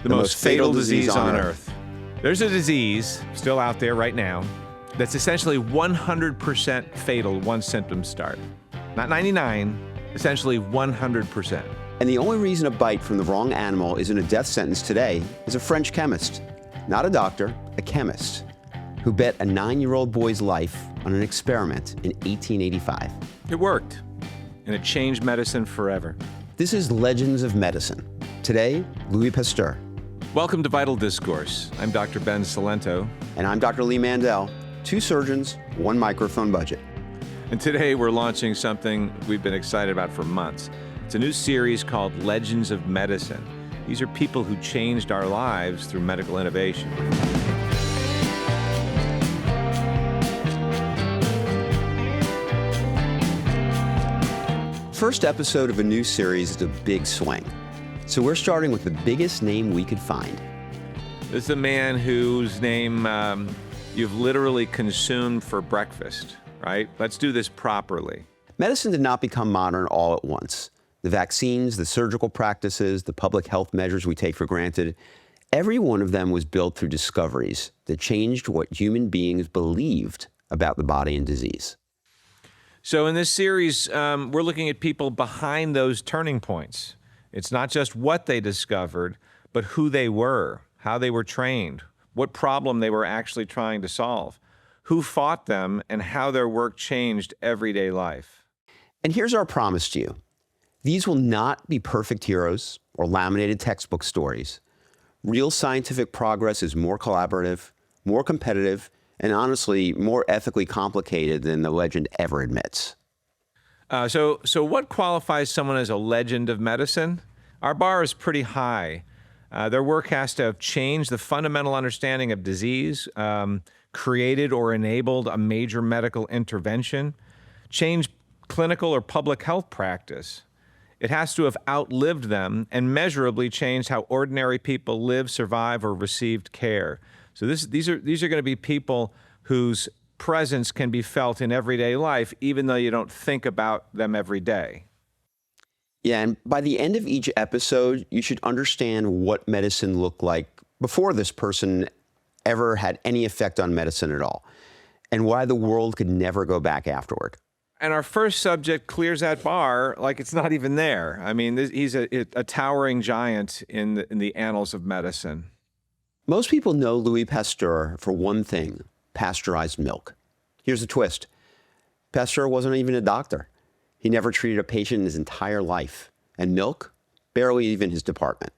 The most fatal disease on Earth. There's a disease still out there right now that's essentially 100% fatal once symptoms start. Not 99, essentially 100%. And the only reason a bite from the wrong animal isn't a death sentence today is a French chemist, not a doctor, a chemist, who bet a 9-year-old boy's life on an experiment in 1885. It worked, and it changed medicine forever. This is Legends of Medicine. Today, Louis Pasteur. Welcome to Vital Discourse. I'm Dr. Ben Cilento. And I'm Dr. Lee Mandel. 2 surgeons, 1 microphone budget. And today we're launching something we've been excited about for months. It's a new series called Legends of Medicine. These are people who changed our lives through medical innovation. First episode of a new series is a big swing. So we're starting with the biggest name we could find. This is a man whose name you've literally consumed for breakfast, right? Let's do this properly. Medicine did not become modern all at once. The vaccines, the surgical practices, the public health measures we take for granted, every one of them was built through discoveries that changed what human beings believed about the body and disease. So in this series, we're looking at people behind those turning points. It's not just what they discovered, but who they were, how they were trained, what problem they were actually trying to solve, who fought them, and how their work changed everyday life. And here's our promise to you. These will not be perfect heroes or laminated textbook stories. Real scientific progress is more collaborative, more competitive, and honestly, more ethically complicated than the legend ever admits. So what qualifies someone as a legend of medicine? Our bar is pretty high. Their work has to have changed the fundamental understanding of disease, created or enabled a major medical intervention, changed clinical or public health practice. It has to have outlived them and measurably changed how ordinary people live, survive, or received care. So these are going to be people whose presence can be felt in everyday life, even though you don't think about them every day. Yeah, and by the end of each episode, you should understand what medicine looked like before this person ever had any effect on medicine at all, and why the world could never go back afterward. And our first subject clears that bar like it's not even there. I mean, he's a towering giant in the annals of medicine. Most people know Louis Pasteur for one thing: pasteurized milk. Here's the twist. Pasteur wasn't even a doctor. He never treated a patient in his entire life. And milk? Barely even his department.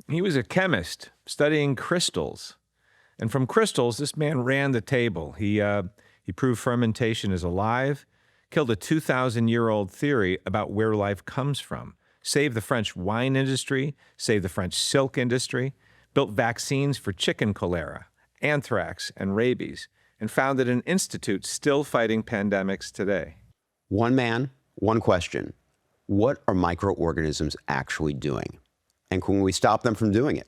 He was a chemist studying crystals. And from crystals, this man ran the table. He proved fermentation is alive, killed a 2,000-year-old theory about where life comes from, saved the French wine industry, saved the French silk industry, built vaccines for chicken cholera, anthrax, and rabies, and founded an institute still fighting pandemics today. One man, one question. What are microorganisms actually doing? And can we stop them from doing it?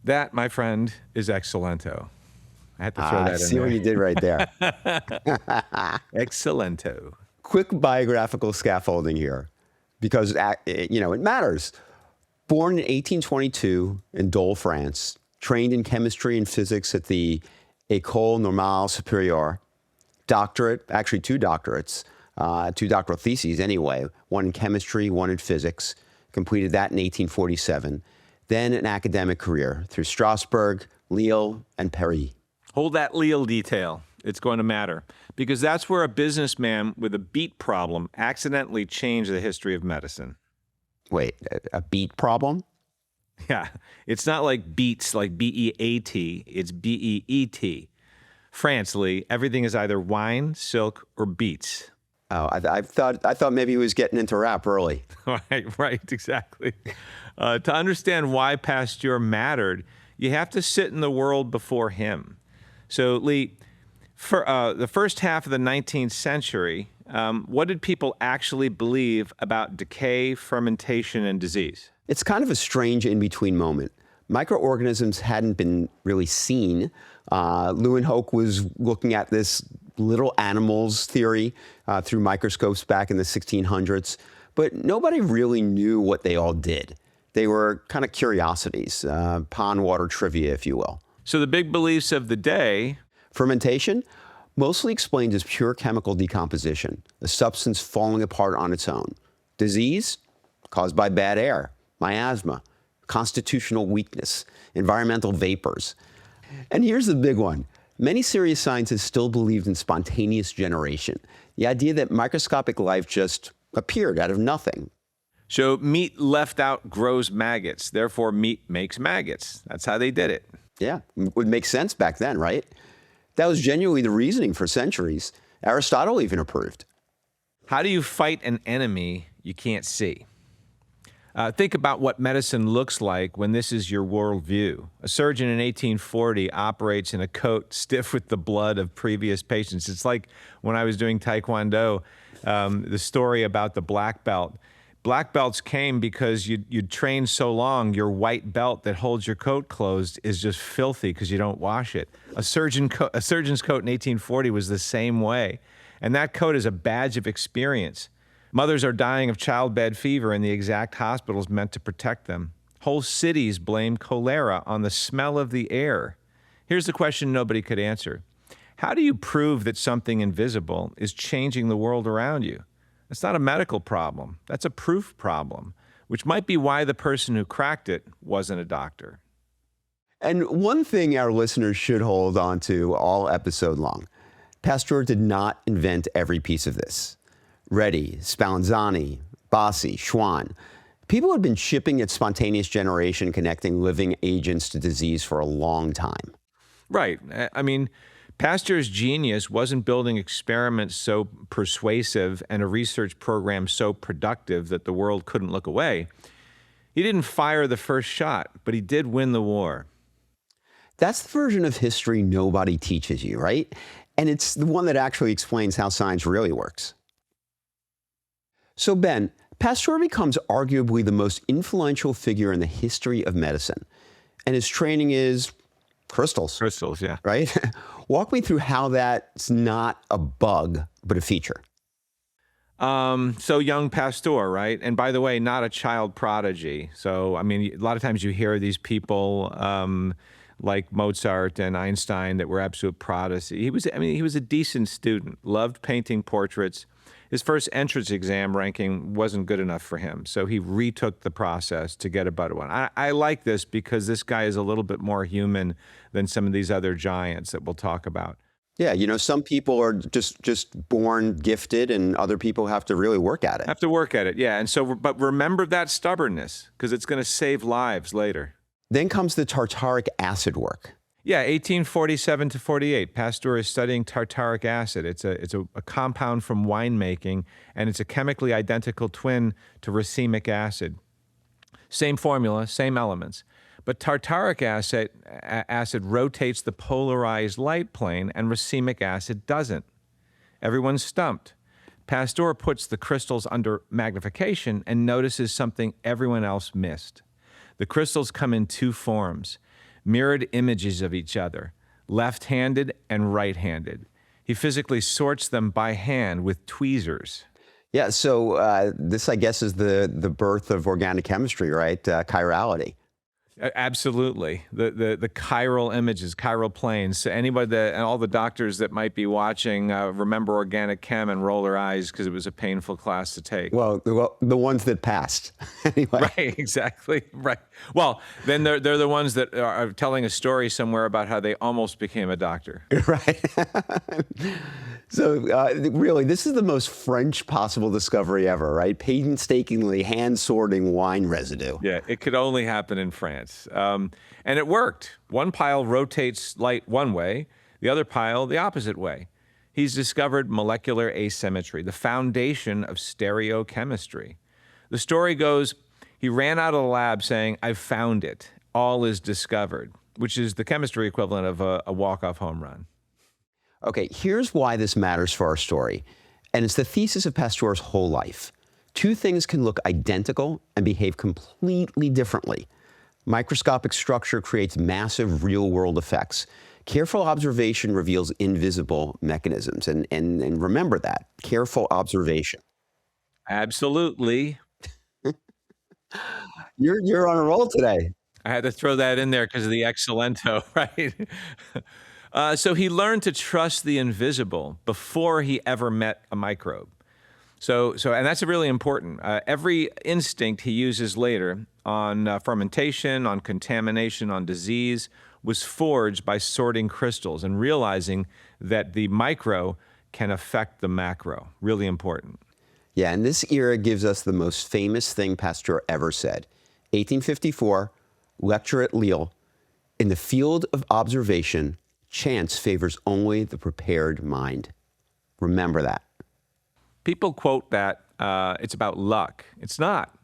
That, my friend, is Excellento. I had to throw that in there. I see what you did right there. Excellento. Quick biographical scaffolding here, because it matters. Born in 1822 in Dole, France, trained in chemistry and physics at the École Normale Supérieure, doctorate, actually 2 doctorates, 2 doctoral theses anyway, one in chemistry, one in physics, completed that in 1847, then an academic career through Strasbourg, Lille, and Paris. Hold that Lille detail. It's going to matter, because that's where a businessman with a beet problem accidentally changed the history of medicine. Wait, a beet problem? Yeah, it's not like beets, like B-E-A-T, it's B-E-E-T. France, Lee, everything is either wine, silk, or beets. Oh, I thought maybe he was getting into rap early. Right, exactly. To understand why Pasteur mattered, you have to sit in the world before him. So, Lee, for the first half of the 19th century, what did people actually believe about decay, fermentation, and disease? It's kind of a strange in-between moment. Microorganisms hadn't been really seen. Leeuwenhoek was looking at this little animals theory through microscopes back in the 1600s, but nobody really knew what they all did. They were kind of curiosities, pond water trivia, if you will. So the big beliefs of the day. Fermentation, mostly explained as pure chemical decomposition, a substance falling apart on its own. Disease, caused by bad air, miasma, constitutional weakness, environmental vapors. And here's the big one. Many serious scientists still believed in spontaneous generation, the idea that microscopic life just appeared out of nothing. So meat left out grows maggots. Therefore, meat makes maggots. That's how they did it. Yeah, would make sense back then, right? That was genuinely the reasoning for centuries. Aristotle even approved. How do you fight an enemy you can't see? Think about what medicine looks like when this is your worldview. A surgeon in 1840 operates in a coat stiff with the blood of previous patients. It's like when I was doing Taekwondo, the story about the black belt. Black belts came because you'd trained so long, your white belt that holds your coat closed is just filthy because you don't wash it. A surgeon's coat in 1840 was the same way. And that coat is a badge of experience. Mothers are dying of childbed fever in the exact hospitals meant to protect them. Whole cities blame cholera on the smell of the air. Here's the question nobody could answer. How do you prove that something invisible is changing the world around you? That's not a medical problem. That's a proof problem, which might be why the person who cracked it wasn't a doctor. And one thing our listeners should hold on to all episode long. Pasteur did not invent every piece of this. Redi, Spallanzani, Bassi, Schwann. People had been shipping at spontaneous generation, connecting living agents to disease for a long time. Right. I mean, Pasteur's genius wasn't building experiments so persuasive and a research program so productive that the world couldn't look away. He didn't fire the first shot, but he did win the war. That's the version of history nobody teaches you, right? And it's the one that actually explains how science really works. So Ben, Pasteur becomes arguably the most influential figure in the history of medicine. And his training is crystals. Crystals, yeah. Right? Walk me through how that's not a bug, but a feature. So young Pasteur, right? And by the way, not a child prodigy. So, I mean, a lot of times you hear these people like Mozart and Einstein that were absolute prodigies. He was a decent student, loved painting portraits. His first entrance exam ranking wasn't good enough for him, so he retook the process to get a better one. I like this because this guy is a little bit more human than some of these other giants that we'll talk about. Yeah, some people are just born gifted and other people have to really work at it. Have to work at it, yeah. And so, but remember that stubbornness because it's going to save lives later. Then comes the tartaric acid work. Yeah, 1847 to 48. Pasteur is studying tartaric acid. It's a compound from winemaking, and it's a chemically identical twin to racemic acid. Same formula, same elements. But tartaric acid rotates the polarized light plane, and racemic acid doesn't. Everyone's stumped. Pasteur puts the crystals under magnification and notices something everyone else missed. The crystals come in two forms, mirrored images of each other, left-handed and right-handed. He physically sorts them by hand with tweezers. Yeah, so this, I guess, is the birth of organic chemistry, right? Chirality. Absolutely. The chiral images, chiral planes. So anybody and all the doctors that might be watching remember organic chem and roll their eyes because it was a painful class to take. Well, the ones that passed. Anyway. Right, exactly. Right. Well, then they're the ones that are telling a story somewhere about how they almost became a doctor. Right. So really, this is the most French possible discovery ever, right? Painstakingly hand-sorting wine residue. Yeah, it could only happen in France. And it worked. One pile rotates light one way, the other pile the opposite way. He's discovered molecular asymmetry, the foundation of stereochemistry. The story goes, he ran out of the lab saying, "I've found it. All is discovered," which is the chemistry equivalent of a walk-off home run. Okay, here's why this matters for our story. And it's the thesis of Pasteur's whole life. Two things can look identical and behave completely differently. Microscopic structure creates massive real-world effects. Careful observation reveals invisible mechanisms. And remember that, careful observation. Absolutely. You're on a roll today. I had to throw that in there because of the Cilento, right? So he learned to trust the invisible before he ever met a microbe. And that's really important. Every instinct he uses later on fermentation, on contamination, on disease was forged by sorting crystals and realizing that the micro can affect the macro. Really important. Yeah, and this era gives us the most famous thing Pasteur ever said. 1854, lecture at Lille. In the field of observation, chance favors only the prepared mind. Remember that. People quote that it's about luck. It's not.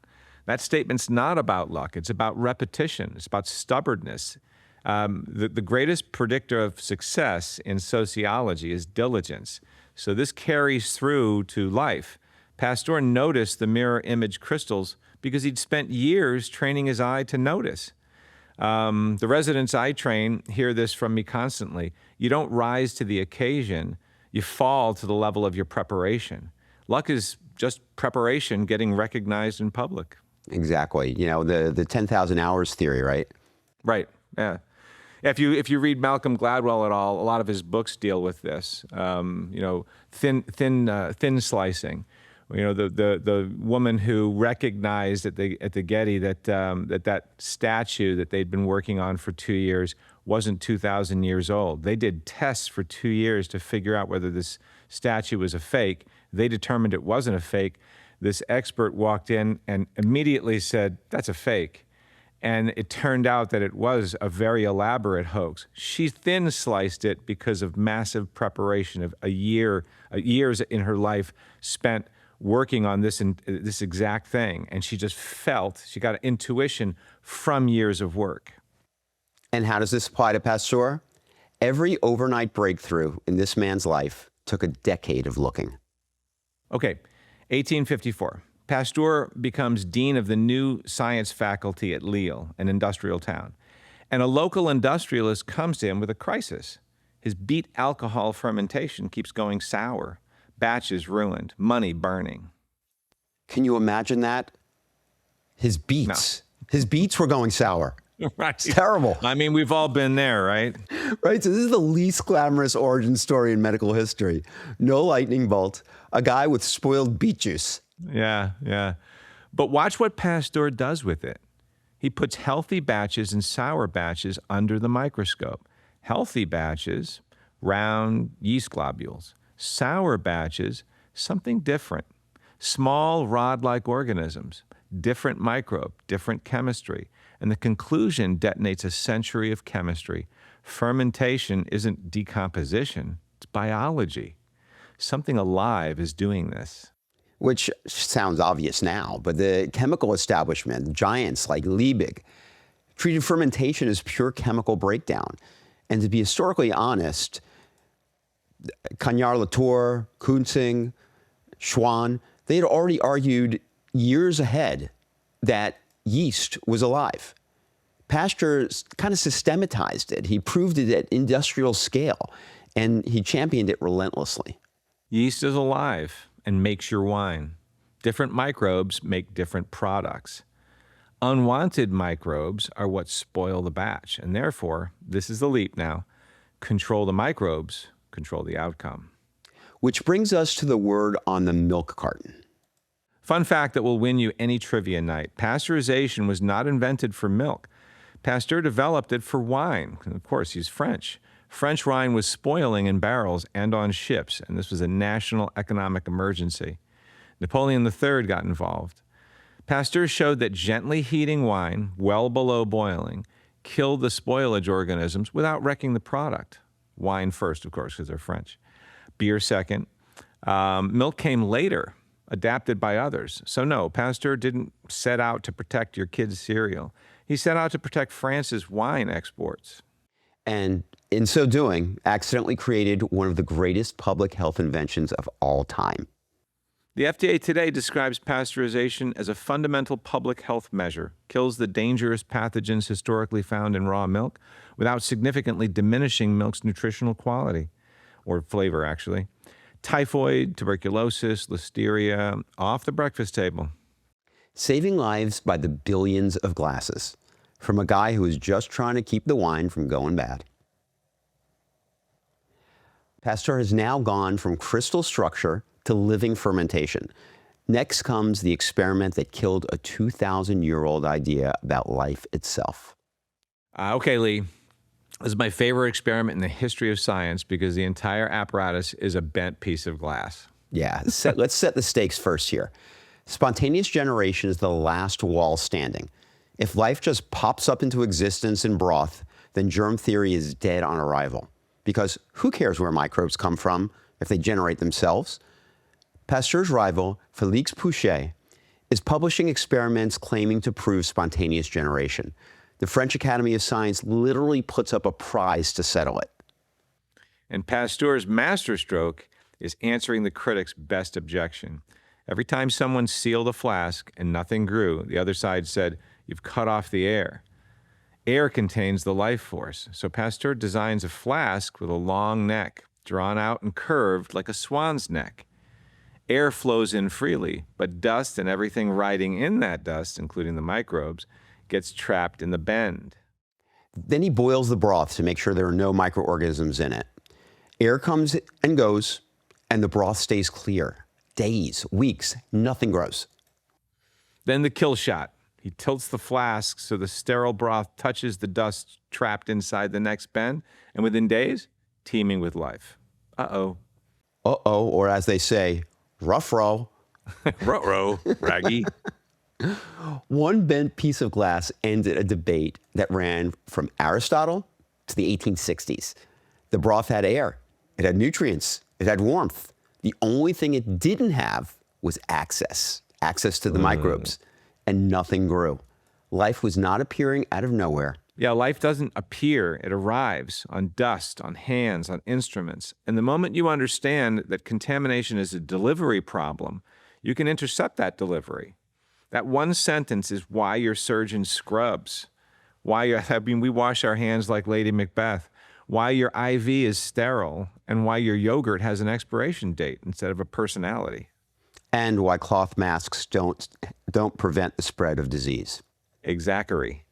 That statement's not about luck. It's about repetition. It's about stubbornness. The greatest predictor of success in sociology is diligence. So this carries through to life. Pasteur noticed the mirror image crystals because he'd spent years training his eye to notice. The residents I train hear this from me constantly. You don't rise to the occasion, you fall to the level of your preparation. Luck is just preparation getting recognized in public. Exactly. You know, the 10,000 hours theory, right? Right, yeah. If you read Malcolm Gladwell at all, a lot of his books deal with this. Thin slicing. You know, the woman who recognized at the Getty that statue that they'd been working on for 2 years wasn't 2,000 years old. They did tests for 2 years to figure out whether this statue was a fake. They determined it wasn't a fake. This expert walked in and immediately said, "That's a fake." And it turned out that it was a very elaborate hoax. She thin sliced it because of massive preparation of years in her life spent working on this exact thing. And she just she got an intuition from years of work. And how does this apply to Pasteur? Every overnight breakthrough in this man's life took a decade of looking. Okay, 1854. Pasteur becomes dean of the new science faculty at Lille, an industrial town. And a local industrialist comes to him with a crisis. His beet alcohol fermentation keeps going sour. Batches ruined, money burning. Can you imagine that? His beets were going sour. Right. It's terrible. I mean, we've all been there, right? Right, so this is the least glamorous origin story in medical history. No lightning bolt, a guy with spoiled beet juice. Yeah. But watch what Pasteur does with it. He puts healthy batches and sour batches under the microscope. Healthy batches, round yeast globules. Sour batches, something different. Small rod-like organisms, different microbe, different chemistry. And the conclusion detonates a century of chemistry. Fermentation isn't decomposition, it's biology. Something alive is doing this. Which sounds obvious now, but the chemical establishment, giants like Liebig, treated fermentation as pure chemical breakdown. And to be historically honest, Cagnard-Latour, Kunzing, Schwann, they had already argued years ahead that yeast was alive. Pasteur kind of systematized it. He proved it at industrial scale, and he championed it relentlessly. Yeast is alive and makes your wine. Different microbes make different products. Unwanted microbes are what spoil the batch, and therefore, this is the leap now, control the microbes, control the outcome. Which brings us to the word on the milk carton. Fun fact that will win you any trivia night. Pasteurization was not invented for milk. Pasteur developed it for wine. Of course, he's French. French wine was spoiling in barrels and on ships, and this was a national economic emergency. Napoleon III got involved. Pasteur showed that gently heating wine, well below boiling, killed the spoilage organisms without wrecking the product. Wine first, of course, because they're French. Beer second. Milk came later, adapted by others. So no, Pasteur didn't set out to protect your kid's cereal. He set out to protect France's wine exports. And in so doing, accidentally created one of the greatest public health inventions of all time. The FDA today describes pasteurization as a fundamental public health measure, kills the dangerous pathogens historically found in raw milk without significantly diminishing milk's nutritional quality, or flavor, actually. Typhoid, tuberculosis, listeria, off the breakfast table. saving lives by the billions of glasses from a guy who was just trying to keep the wine from going bad. Pasteur has now gone from crystal structure to living fermentation. Next comes the experiment that killed a 2,000-year-old idea about life itself. Okay, Lee. This is my favorite experiment in the history of science because the entire apparatus is a bent piece of glass. Yeah, let's set the stakes first here. Spontaneous generation is the last wall standing. If life just pops up into existence in broth, then germ theory is dead on arrival. Because who cares where microbes come from if they generate themselves? Pasteur's rival, Louis Pasteur, is publishing experiments claiming to prove spontaneous generation. The French Academy of Science literally puts up a prize to settle it. And Pasteur's masterstroke is answering the critics' best objection. Every time someone sealed a flask and nothing grew, the other side said, "You've cut off the air." Air contains the life force, so Pasteur designs a flask with a long neck, drawn out and curved like a swan's neck. Air flows in freely, but dust and everything riding in that dust, including the microbes, gets trapped in the bend. Then he boils the broth to make sure there are no microorganisms in it. Air comes and goes, and the broth stays clear. Days, weeks, nothing grows. Then the kill shot. He tilts the flask so the sterile broth touches the dust trapped inside the next bend, and within days, teeming with life. Uh-oh. Uh-oh, or as they say, rough-row. Ruh-roh, raggy. One bent piece of glass ended a debate that ran from Aristotle to the 1860s. The broth had air. It had nutrients. It had warmth. The only thing it didn't have was access to the microbes. And nothing grew. Life was not appearing out of nowhere. Yeah, life doesn't appear. It arrives on dust, on hands, on instruments. And the moment you understand that contamination is a delivery problem, you can intercept that delivery. That one sentence is why your surgeon scrubs, we wash our hands like Lady Macbeth, why your IV is sterile, and why your yogurt has an expiration date instead of a personality. And why cloth masks don't prevent the spread of disease. Exactly.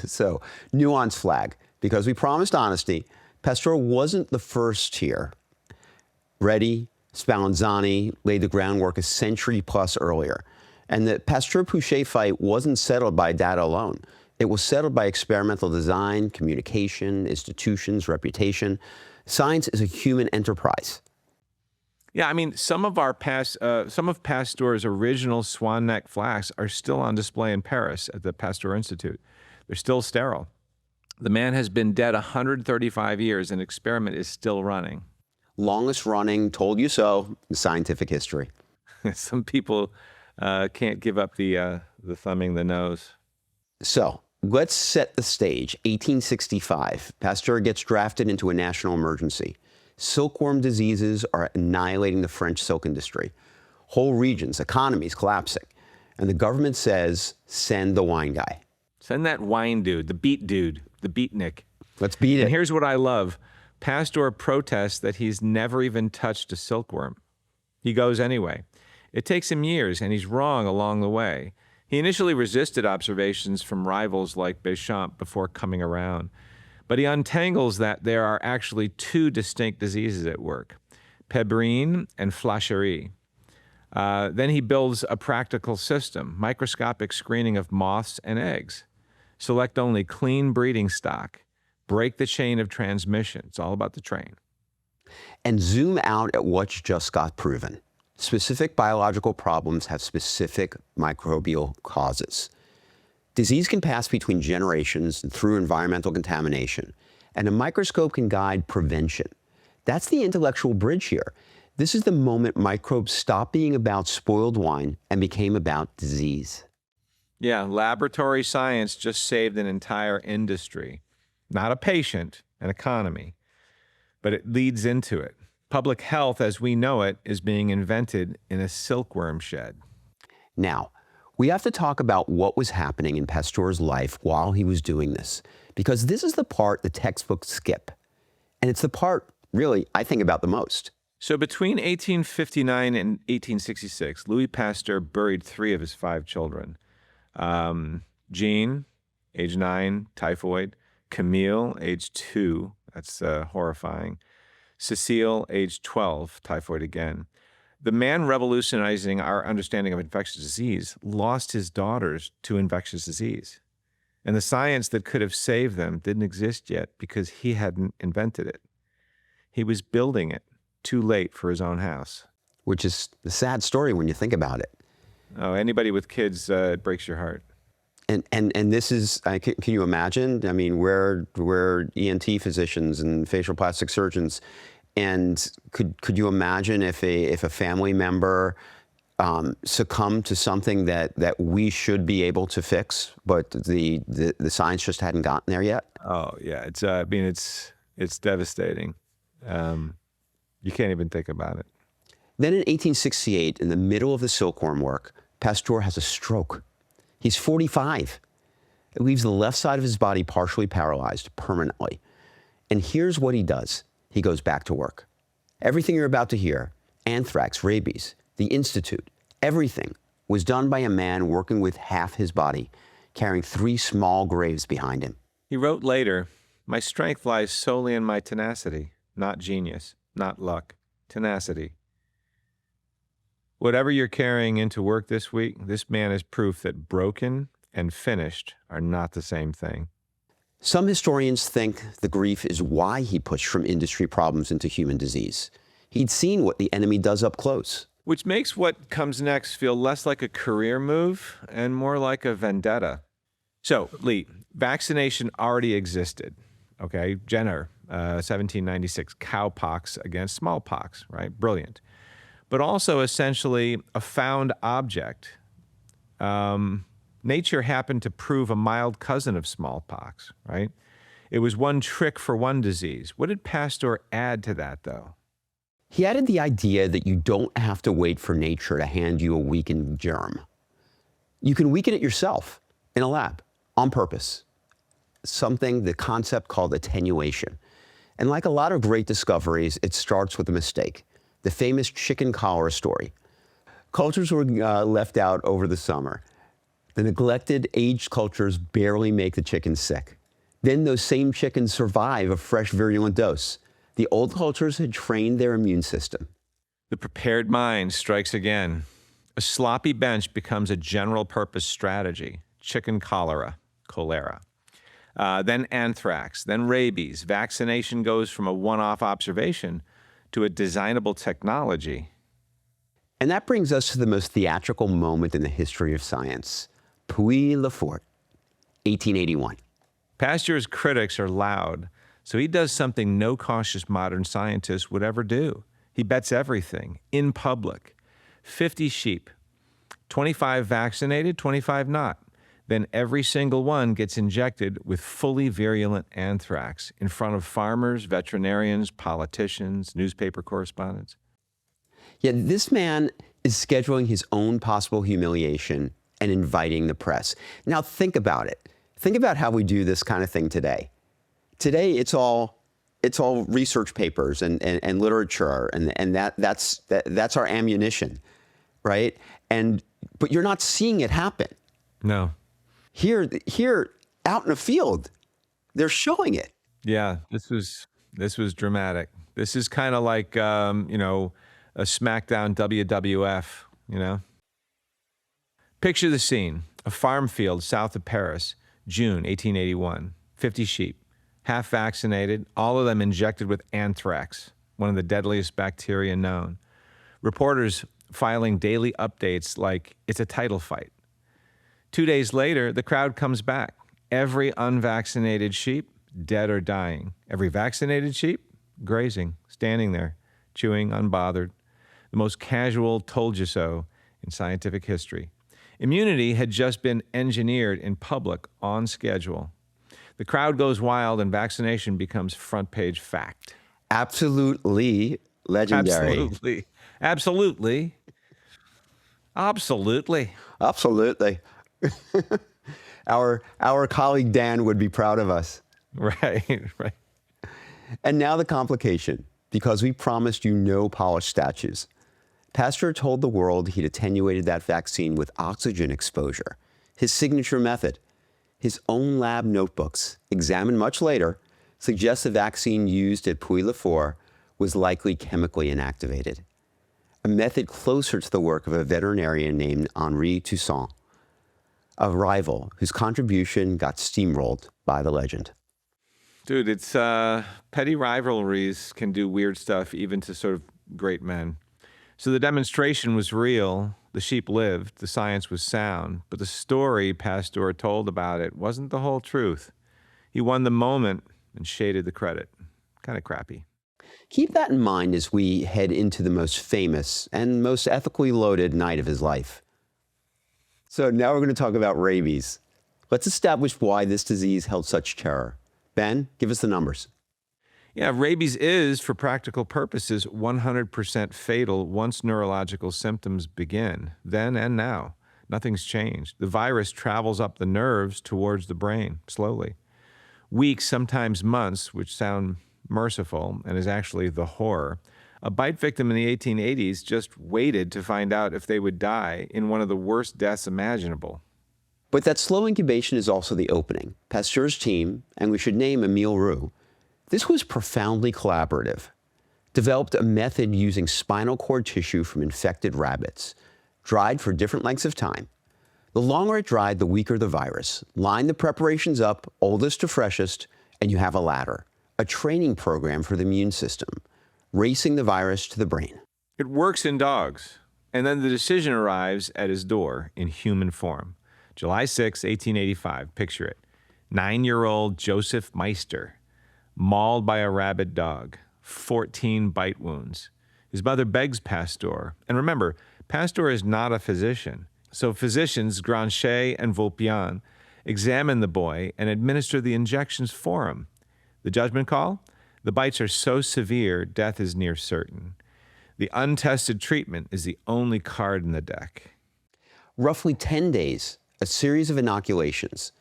So, nuance flag. Because we promised honesty, Pasteur wasn't the first here. Redi, Spallanzani laid the groundwork a century plus earlier. And the Pasteur-Pasteur fight wasn't settled by data alone. It was settled by experimental design, communication, institutions, reputation. Science is a human enterprise. Yeah, I mean, some of Pasteur's original swan-neck flasks are still on display in Paris at the Pasteur Institute. They're still sterile. The man has been dead 135 years, and the experiment is still running. Longest running, told you so, in scientific history. Some people can't give up the thumbing the nose. So, let's set the stage. 1865, Pasteur gets drafted into a national emergency. Silkworm diseases are annihilating the French silk industry. Whole regions, economies collapsing. And the government says, send the wine guy. Send that wine dude, the beatnik. Let's beat it. And here's what I love. Pasteur protests that he's never even touched a silkworm. He goes anyway. It takes him years, and he's wrong along the way. He initially resisted observations from rivals like Béchamp before coming around. But he untangles that there are actually two distinct diseases at work, pébrine and flacherie. Then he builds a practical system, microscopic screening of moths and eggs. Select only clean breeding stock. Break the chain of transmission. It's all about the train. And zoom out at what's just got proven. Specific biological problems have specific microbial causes. Disease can pass between generations and through environmental contamination, and a microscope can guide prevention. That's the intellectual bridge here. This is the moment microbes stopped being about spoiled wine and became about disease. Yeah, laboratory science just saved an entire industry. Not a patient, an economy, but it leads into it. Public health as we know it is being invented in a silkworm shed. Now, we have to talk about what was happening in Pasteur's life while he was doing this, because this is the part the textbooks skip. And it's the part, really, I think about the most. So between 1859 and 1866, Louis Pasteur buried 3 of his 5 children. Jean, age 9, typhoid. Camille, age 2, that's horrifying. Cecile, age 12, typhoid again. The man revolutionizing our understanding of infectious disease lost his daughters to infectious disease. And the science that could have saved them didn't exist yet because he hadn't invented it. He was building it too late for his own house. Which is a sad story when you think about it. Oh, anybody with kids, it breaks your heart. And this is, can you imagine? I mean, we're ENT physicians and facial plastic surgeons, and could you imagine if a family member succumbed to something that we should be able to fix, but the science just hadn't gotten there yet? Oh yeah, it's devastating. You can't even think about it. Then in 1868, in the middle of the silkworm work, Pasteur has a stroke. He's 45. It leaves the left side of his body partially paralyzed permanently. And here's what he does. He goes back to work. Everything you're about to hear, anthrax, rabies, the Institute, everything was done by a man working with half his body, carrying 3 small graves behind him. He wrote later, "My strength lies solely in my tenacity, not genius, not luck, tenacity." Whatever you're carrying into work this week, this man is proof that broken and finished are not the same thing. Some historians think the grief is why he pushed from industry problems into human disease. He'd seen what the enemy does up close. Which makes what comes next feel less like a career move and more like a vendetta. So, Lee, vaccination already existed, okay? Jenner, 1796, cowpox against smallpox, right? Brilliant. But also essentially a found object. Nature happened to prove a mild cousin of smallpox, right? It was one trick for one disease. What did Pasteur add to that, though? He added the idea that you don't have to wait for nature to hand you a weakened germ. You can weaken it yourself in a lab on purpose. The concept called attenuation. And like a lot of great discoveries, it starts with a mistake. The famous chicken cholera story. Cultures were left out over the summer. The neglected, aged cultures barely make the chickens sick. Then those same chickens survive a fresh virulent dose. The old cultures had trained their immune system. The prepared mind strikes again. A sloppy bench becomes a general-purpose strategy. Chicken cholera. Then anthrax, then rabies. Vaccination goes from a one-off observation to a designable technology. And that brings us to the most theatrical moment in the history of science. Puy-le-Fort, 1881. Pasteur's critics are loud, so he does something no cautious modern scientist would ever do. He bets everything, in public. 50 sheep, 25 vaccinated, 25 not. Then every single one gets injected with fully virulent anthrax in front of farmers, veterinarians, politicians, newspaper correspondents. Yet this man is scheduling his own possible humiliation and inviting the press. Now think about it. Think about how we do this kind of thing today. Today it's all research papers and literature, and that's our ammunition, right? But you're not seeing it happen. No. Here, out in the field, they're showing it. Yeah, this was dramatic. This is kind of like a SmackDown WWF. Picture the scene: a farm field south of Paris, June 1881. 50 sheep, half vaccinated, all of them injected with anthrax, one of the deadliest bacteria known. Reporters filing daily updates like it's a title fight. 2 days later, the crowd comes back. Every unvaccinated sheep, dead or dying. Every vaccinated sheep, grazing, standing there, chewing, unbothered. The most casual told you so in scientific history. Immunity had just been engineered in public on schedule. The crowd goes wild and vaccination becomes front page fact. Absolutely legendary. Absolutely. Absolutely. Absolutely. Absolutely. Our colleague Dan would be proud of us. Right, right. And now the complication. because we promised you no polished statues. Pasteur told the world he'd attenuated that vaccine with oxygen exposure, his signature method. His own lab notebooks, examined much later, suggest the vaccine used at Puy-le-Fort was likely chemically inactivated, a method closer to the work of a veterinarian named Henri Toussaint, a rival whose contribution got steamrolled by the legend. Dude, it's petty rivalries can do weird stuff even to sort of great men. So the demonstration was real, the sheep lived, the science was sound, but the story Pasteur told about it wasn't the whole truth. He won the moment and shaded the credit. Kind of crappy. Keep that in mind as we head into the most famous and most ethically loaded night of his life. So now we're going to talk about rabies. Let's establish why this disease held such terror. Ben, give us the numbers. Yeah, rabies is, for practical purposes, 100% fatal once neurological symptoms begin. Then and now. Nothing's changed. The virus travels up the nerves towards the brain, slowly. Weeks, sometimes months, which sound merciful and is actually the horror. A bite victim in the 1880s just waited to find out if they would die in one of the worst deaths imaginable. But that slow incubation is also the opening. Pasteur's team, and we should name Emile Roux, this was profoundly collaborative, developed a method using spinal cord tissue from infected rabbits, dried for different lengths of time. The longer it dried, the weaker the virus. Line the preparations up, oldest to freshest, and you have a ladder, a training program for the immune system, racing the virus to the brain. It works in dogs, and then the decision arrives at his door in human form. July 6, 1885, picture it. 9-year-old Joseph Meister, mauled by a rabid dog, 14 bite wounds. His mother begs Pasteur, and remember, Pasteur is not a physician, so physicians Granchet and Vulpian examine the boy and administer the injections for him. The judgment call? The bites are so severe, death is near certain. The untested treatment is the only card in the deck. Roughly 10 days, a series of inoculations.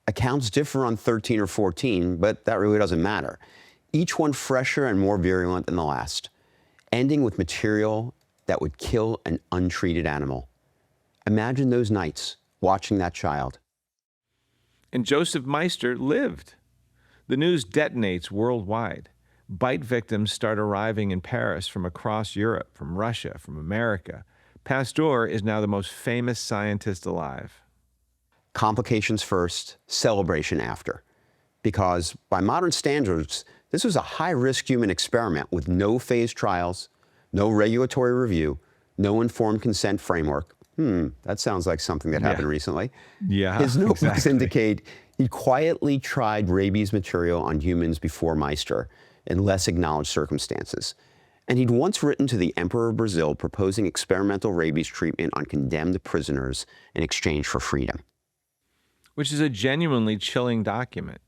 Accounts differ on 13 or 14, but that really doesn't matter. Each one fresher and more virulent than the last, ending with material that would kill an untreated animal. Imagine those nights watching that child. And Joseph Meister lived. The news detonates worldwide. Bite victims start arriving in Paris from across Europe, from Russia, from America. Pasteur is now the most famous scientist alive. Complications first, celebration after. Because by modern standards, this was a high-risk human experiment with no phased trials, no regulatory review, no informed consent framework. That sounds like something that happened recently. Yeah, His notebooks exactly. indicate he quietly tried rabies material on humans before Meister in less acknowledged circumstances. And he'd once written to the Emperor of Brazil proposing experimental rabies treatment on condemned prisoners in exchange for freedom. Which is a genuinely chilling document.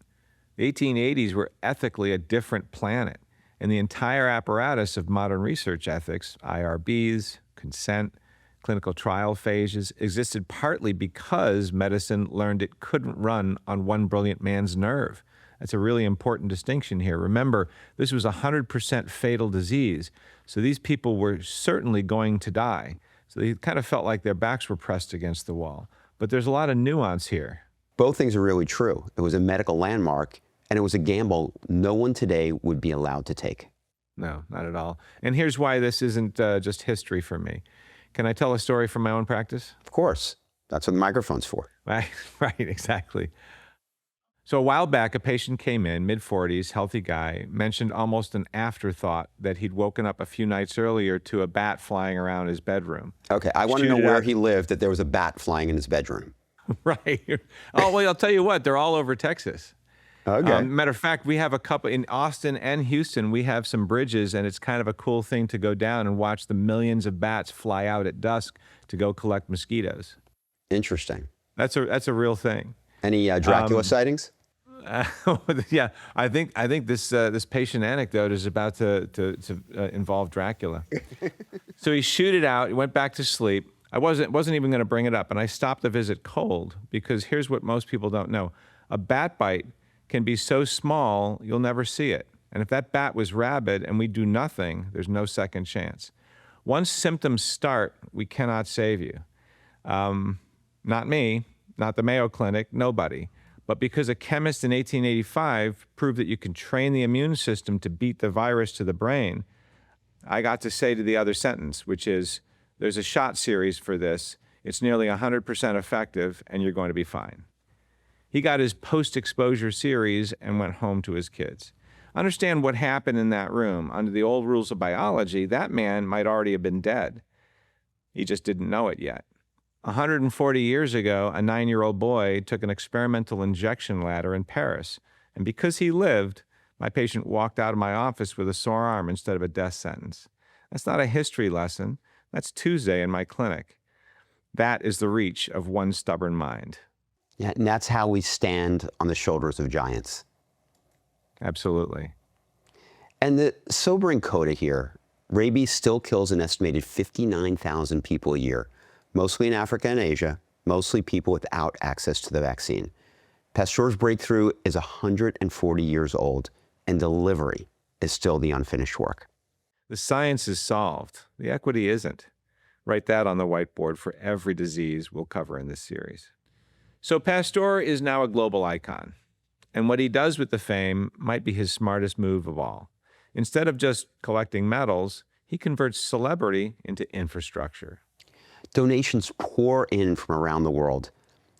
The 1880s were ethically a different planet, and the entire apparatus of modern research ethics, IRBs, consent, clinical trial phases, existed partly because medicine learned it couldn't run on one brilliant man's nerve. That's a really important distinction here. Remember, this was a 100% fatal disease, so these people were certainly going to die. So they kind of felt like their backs were pressed against the wall. But there's a lot of nuance here. Both things are really true. It was a medical landmark, and it was a gamble no one today would be allowed to take. No, not at all. And here's why this isn't just history for me. Can I tell a story from my own practice? Of course. That's what the microphone's for. Right, exactly. So a while back, a patient came in, mid-40s, healthy guy, mentioned almost an afterthought that he'd woken up a few nights earlier to a bat flying around his bedroom. Okay, I want to know where he lived, that there was a bat flying in his bedroom. Right. Oh, well, I'll tell you what, they're all over Texas. Okay. Matter of fact, we have a couple in Austin and Houston. We have some bridges, and it's kind of a cool thing to go down and watch the millions of bats fly out at dusk to go collect mosquitoes. Interesting. That's a real thing. Any Dracula sightings? Yeah, I think this patient anecdote is about to involve Dracula. So he shooted out. He went back to sleep. I wasn't even going to bring it up, and I stopped the visit cold because here's what most people don't know: a bat bite can be so small you'll never see it, And if that bat was rabid and we do nothing, there's no second chance. Once symptoms start, we cannot save you. Not me, not the Mayo Clinic, nobody. But because a chemist in 1885 proved that you can train the immune system to beat the virus to the brain, I got to say to the other sentence, which is, there's a shot series for this. It's nearly 100% effective, and you're going to be fine. He got his post-exposure series and went home to his kids. Understand what happened in that room. Under the old rules of biology, that man might already have been dead. He just didn't know it yet. 140 years ago, a 9-year-old boy took an experimental injection ladder in Paris. And because he lived, my patient walked out of my office with a sore arm instead of a death sentence. That's not a history lesson. That's Tuesday in my clinic. That is the reach of one stubborn mind. Yeah, and that's how we stand on the shoulders of giants. Absolutely. And the sobering coda here, rabies still kills an estimated 59,000 people a year, mostly in Africa and Asia, mostly people without access to the vaccine. Pasteur's breakthrough is 140 years old, and delivery is still the unfinished work. The science is solved. The equity isn't. Write that on the whiteboard for every disease we'll cover in this series. So Pasteur is now a global icon. And what he does with the fame might be his smartest move of all. Instead of just collecting medals, he converts celebrity into infrastructure. Donations pour in from around the world,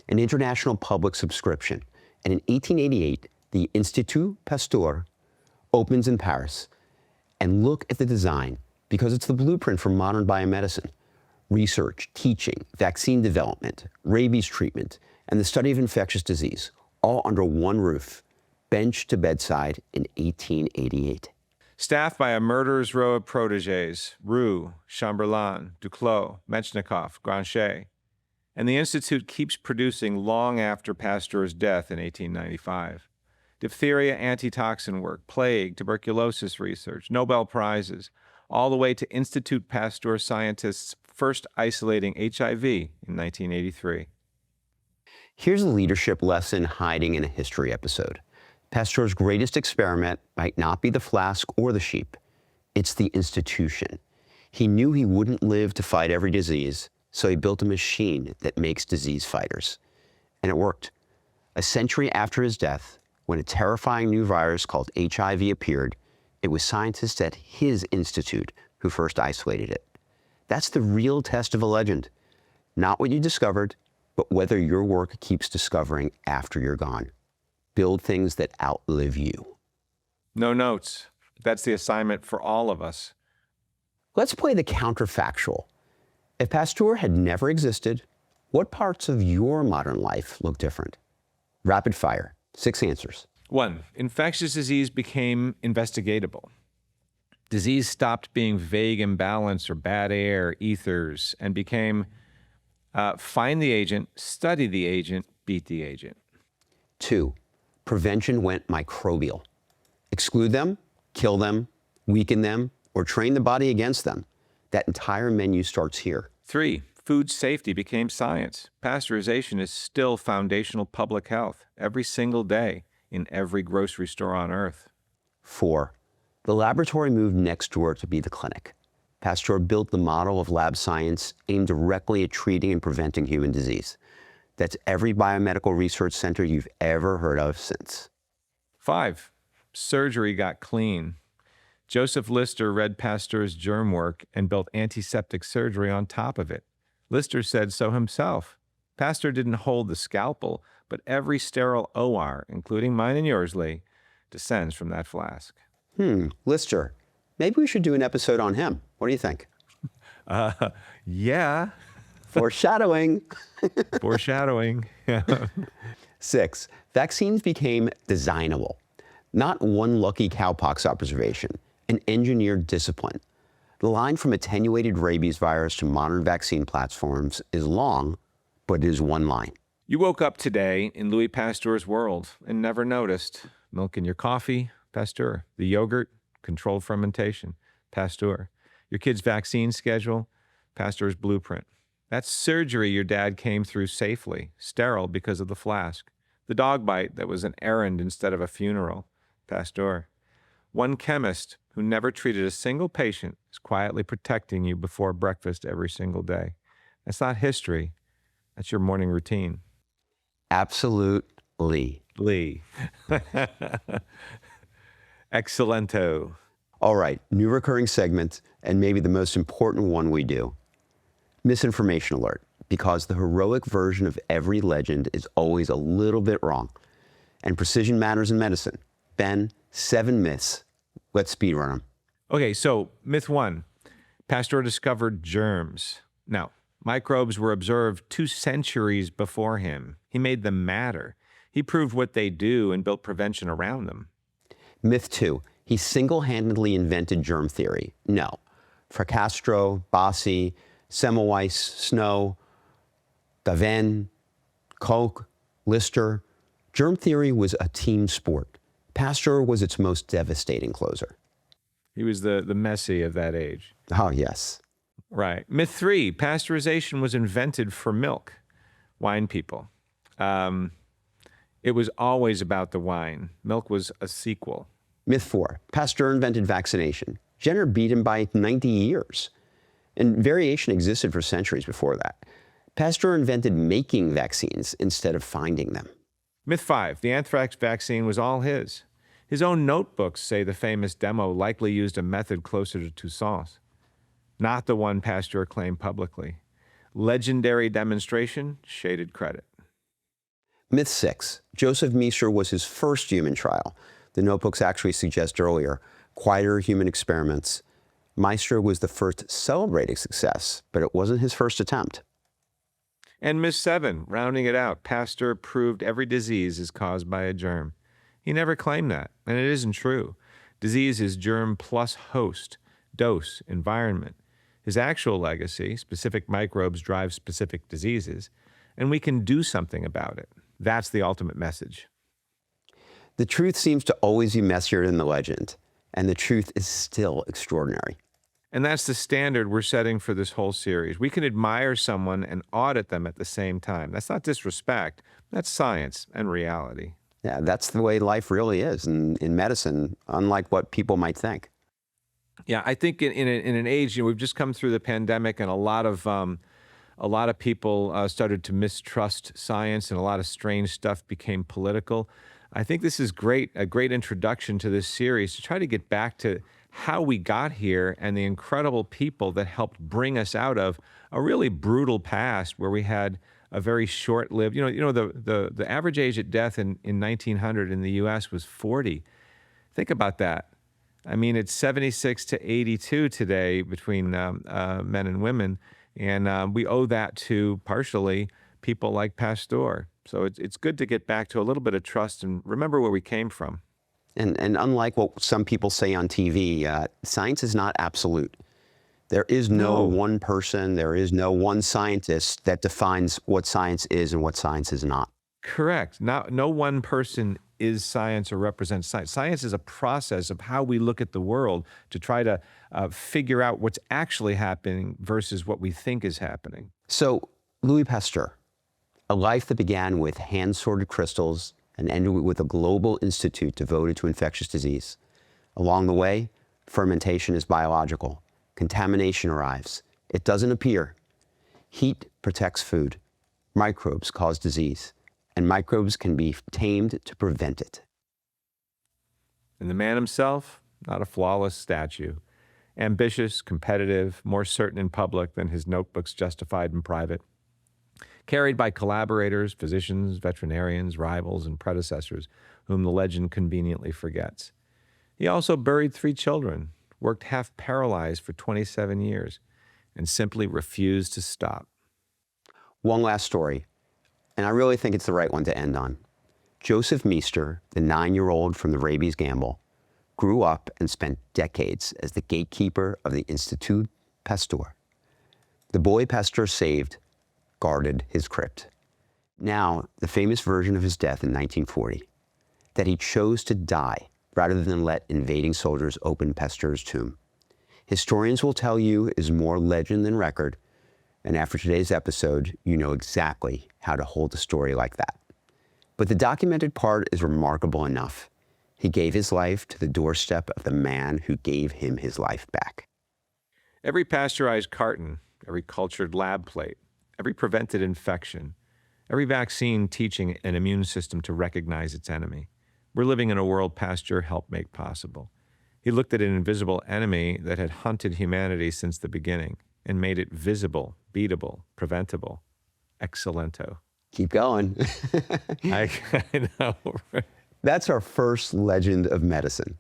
an international public subscription. And in 1888, the Institut Pasteur opens in Paris. And look at the design, because it's the blueprint for modern biomedicine. Research, teaching, vaccine development, rabies treatment, and the study of infectious disease, all under one roof, bench to bedside in 1888. Staffed by a murderer's row of protégés, Roux, Chamberlain, Duclos, Metchnikoff, Granchet. And the Institute keeps producing long after Pasteur's death in 1895. Diphtheria antitoxin work, plague, tuberculosis research, Nobel Prizes, all the way to Institut Pasteur scientists first isolating HIV in 1983. Here's a leadership lesson hiding in a history episode. Pasteur's greatest experiment might not be the flask or the sheep. It's the institution. He knew he wouldn't live to fight every disease, so he built a machine that makes disease fighters. And it worked. A century after his death, when a terrifying new virus called HIV appeared, it was scientists at his institute who first isolated it. That's the real test of a legend. Not what you discovered, but whether your work keeps discovering after you're gone. Build things that outlive you. No notes. That's the assignment for all of us. Let's play the counterfactual. If Pasteur had never existed, what parts of your modern life look different? Rapid fire. 6 answers. 1. Infectious disease became investigatable. Disease stopped being vague imbalance or bad air, ethers, and became find the agent, study the agent, beat the agent. 2. Prevention went microbial. Exclude them, kill them, weaken them, or train the body against them. That entire menu starts here. 3. Food safety became science. Pasteurization is still foundational public health every single day in every grocery store on earth. 4. The laboratory moved next door to be the clinic. Pasteur built the model of lab science aimed directly at treating and preventing human disease. That's every biomedical research center you've ever heard of since. 5. Surgery got clean. Joseph Lister read Pasteur's germ work and built antiseptic surgery on top of it. Lister said so himself. Pasteur didn't hold the scalpel, but every sterile OR, including mine and yours, Lee, descends from that flask. Lister. Maybe we should do an episode on him. What do you think? Yeah. Foreshadowing. Foreshadowing. 6. Vaccines became designable. Not one lucky cowpox observation, an engineered discipline. The line from attenuated rabies virus to modern vaccine platforms is long, but it is one line. You woke up today in Louis Pasteur's world and never noticed. Milk in your coffee, Pasteur. The yogurt, controlled fermentation, Pasteur. Your kid's vaccine schedule, Pasteur's blueprint. That surgery your dad came through safely, sterile because of the flask. The dog bite that was an errand instead of a funeral, Pasteur. One chemist who never treated a single patient is quietly protecting you before breakfast every single day. That's not history. That's your morning routine. Absolutely. Lee. Excellento. All right, new recurring segment, and maybe the most important one we do. Misinformation Alert, because the heroic version of every legend is always a little bit wrong. And precision matters in medicine. Ben, 7 myths. Let's speed run them. Okay, so myth 1. Pasteur discovered germs. Now, microbes were observed 2 centuries before him. He made them matter. He proved what they do and built prevention around them. Myth 2. He single-handedly invented germ theory. No. Fracastro, Bassi, Semmelweis, Snow, Gavin, Koch, Lister. Germ theory was a team sport. Pasteur was its most devastating closer. He was the Messi of that age. Oh, yes. Right. Myth 3. Pasteurization was invented for milk. Wine people. It was always about the wine. Milk was a sequel. Myth 4. Pasteur invented vaccination. Jenner beat him by 90 years. And variation existed for centuries before that. Pasteur invented making vaccines instead of finding them. Myth 5. The anthrax vaccine was all his. His own notebooks say the famous demo likely used a method closer to Toussaint's, not the one Pasteur claimed publicly. Legendary demonstration, shaded credit. Myth 6. Joseph Meister was his first human trial. The notebooks actually suggest earlier, quieter human experiments. Meister was the first celebrated success, but it wasn't his first attempt. And myth 7, rounding it out, Pasteur proved every disease is caused by a germ. He never claimed that, and it isn't true. Disease is germ plus host, dose, environment. His actual legacy, specific microbes drive specific diseases, and we can do something about it. That's the ultimate message. The truth seems to always be messier than the legend, and the truth is still extraordinary. And that's the standard we're setting for this whole series. We can admire someone and audit them at the same time. That's not disrespect. That's science and reality. Yeah, that's the way life really is in medicine, unlike what people might think. Yeah, I think in an age, we've just come through the pandemic, and a lot of people started to mistrust science, and a lot of strange stuff became political. I think this is a great introduction to this series to try to get back to how we got here and the incredible people that helped bring us out of a really brutal past where we had a very short-lived, the average age at death in 1900 in the U.S. was 40. Think about that. I mean, it's 76 to 82 today between men and women, and we owe that to partially people like Pasteur. So it's good to get back to a little bit of trust and remember where we came from. And unlike what some people say on TV, science is not absolute. There is no one person, there is no one scientist that defines what science is and what science is not. Correct. No one person is science or represents science. Science is a process of how we look at the world to try to figure out what's actually happening versus what we think is happening. So, Louis Pasteur, a life that began with hand-sorted crystals and ended with a global institute devoted to infectious disease. Along the way, fermentation is biological. Contamination arrives. It doesn't appear. Heat protects food. Microbes cause disease, and microbes can be tamed to prevent it. And the man himself, not a flawless statue. Ambitious, competitive, more certain in public than his notebooks justified in private. Carried by collaborators, physicians, veterinarians, rivals, and predecessors, whom the legend conveniently forgets. He also buried 3 children, worked half paralyzed for 27 years, and simply refused to stop. One last story, and I really think it's the right one to end on. Joseph Meister, the 9-year-old from the rabies gamble, grew up and spent decades as the gatekeeper of the Institut Pasteur. The boy Pasteur saved guarded his crypt. Now, the famous version of his death in 1940, that he chose to die rather than let invading soldiers open Pasteur's tomb. Historians will tell you is more legend than record, and after today's episode, you know exactly how to hold a story like that. But the documented part is remarkable enough. He gave his life to the doorstep of the man who gave him his life back. Every pasteurized carton, every cultured lab plate, every prevented infection, every vaccine teaching an immune system to recognize its enemy. We're living in a world Pasteur helped make possible. He looked at an invisible enemy that had hunted humanity since the beginning and made it visible, beatable, preventable. Excellento. Keep going. I know. That's our first legend of medicine.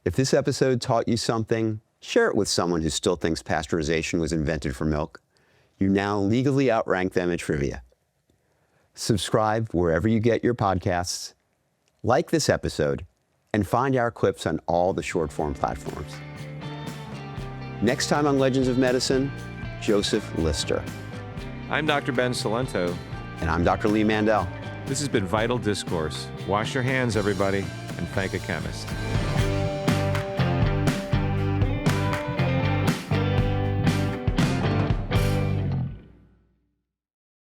If this episode taught you something, share it with someone who still thinks pasteurization was invented for milk. You now legally outrank them at trivia. Subscribe wherever you get your podcasts, like this episode, and find our clips on all the short-form platforms. Next time on Legends of Medicine, Joseph Lister. I'm Dr. Ben Cilento. And I'm Dr. Lee Mandel. This has been Vital Discourse. Wash your hands, everybody, and thank a chemist.